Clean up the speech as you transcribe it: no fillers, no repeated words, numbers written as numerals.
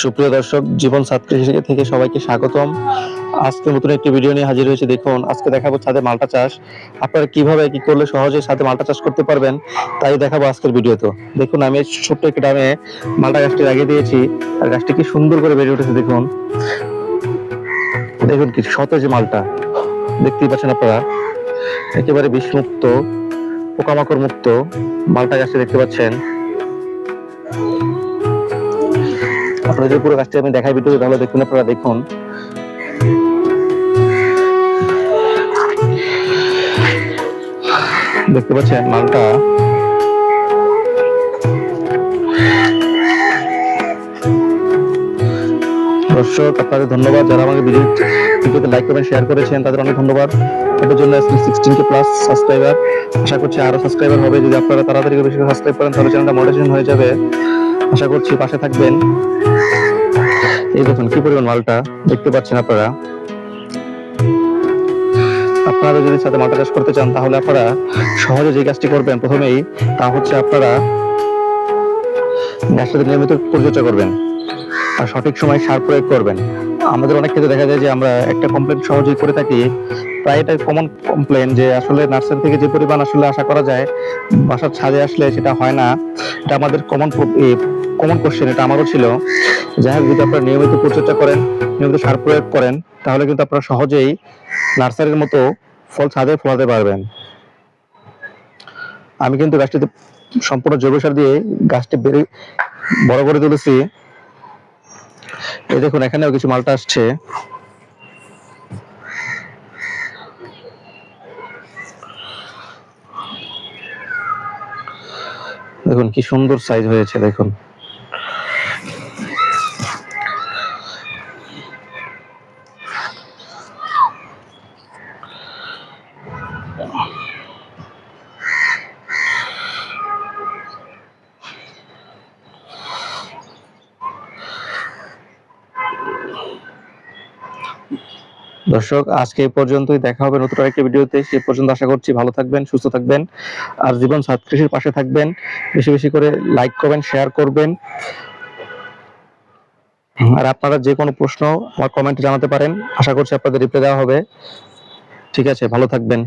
সুপ্রিয় দর্শক, জীবন ছাদ কৃষি থেকে সবাইকে স্বাগতম। আজকে নতুন একটি ভিডিও নিয়ে হাজির হয়েছে। দেখুন, আজকে দেখাবো ছাদে মালটা চাষ। আপনারা কিভাবে কি করলে সহজে ছাদে মালটা চাষ করতে পারবেন, তাই দেখাবো আজকের ভিডিওতে। দেখুন, আমি ছোট্ট একটি ডামে মালটা গাছটি লাগিয়ে দিয়েছি, আর গাছটি কি সুন্দর করে বেড়ে উঠেছে। দেখুন দেখুন কি সতেজ মালটা, দেখতেই পাচ্ছেন আপনারা। একেবারে বিষমুক্ত, পোকামাকড় মুক্ত মালটা গাছটি দেখতে পাচ্ছেন। আপনারা যদি পুরো গাছটি আমি দেখাই ভিডিও, তাহলে দেখুন, আপনারা দেখুন। দেখতে পাচ্ছেন মালটা দর্শক, আপনাদের ধন্যবাদ যারা আমাকে ভিডিওতে লাইক করেন, শেয়ার করেছেন, তাদের অনেক ধন্যবাদ। এটার জন্য 16K প্লাস সাবস্ক্রাইবার, আশা করছি আরো সাবস্ক্রাইবার হবে। যদি আপনারা তাড়াতাড়ি বেশি সাবস্ক্রাইব করেন, তাহলে চ্যানেলটা মনিটাইজেশন হয়ে যাবে। আশা করছি পাশে থাকবেন। এই দেখুন কি পরিমাণ মালটা দেখতে পাচ্ছেন আপনারা। আপনারা যদি সাথে মালটা চাষ করতে চান, তাহলে আপনারা সহজে যে কাজটি করবেন প্রথমেই, তা হচ্ছে আপনারা গাছটাতে নিয়মিত পরিচর্যা করবেন আর সঠিক সময় সার প্রয়োগ করবেন। আমাদের অনেক ক্ষেত্রে দেখা যায় যে আমরা একটা কমপ্লেন সহজেই করে থাকি, প্রায় এটা কমন কমপ্লেন, যে আসলে নার্সারি থেকে যে পরিমাণ আসলে আশা করা যায় বাসার ছাদে আসলে সেটা হয় না। এটা আমাদের কমন কোশ্চেন, এটা আমারও ছিল। যাই হোক, যদি আপনারা নিয়মিত পরিচর্যা করেন, নিয়মিত সার প্রয়োগ করেন, তাহলে কিন্তু আপনারা সহজেই নার্সারির মতো ফল ছাদে ফলাতে পারবেন। আমি কিন্তু গাছটিতে সম্পূর্ণ জৈব সার দিয়ে গাছটি বড় করে তুলেছি। এই দেখুন, এখানেও কিছু মালটা আসছে। দেখুন কি সুন্দর সাইজ হয়েছে। দেখুন দর্শক, আজকে এই পর্যন্তই। দেখা হবে নতুন আরেকটি ভিডিওতে। সেই পর্যন্ত আশা করছি ভালো থাকবেন, সুস্থ থাকবেন, আর জীবন ছাদ কৃষির পাশে থাকবেন। বেশি বেশি করে লাইক করবেন, শেয়ার করবেন। আর আপনারা যে কোনো প্রশ্ন আমার কমেন্টে জানাতে পারেন, আশা করছি আপনাদের রিপ্লাই দেওয়া হবে। ঠিক আছে, ভালো থাকবেন।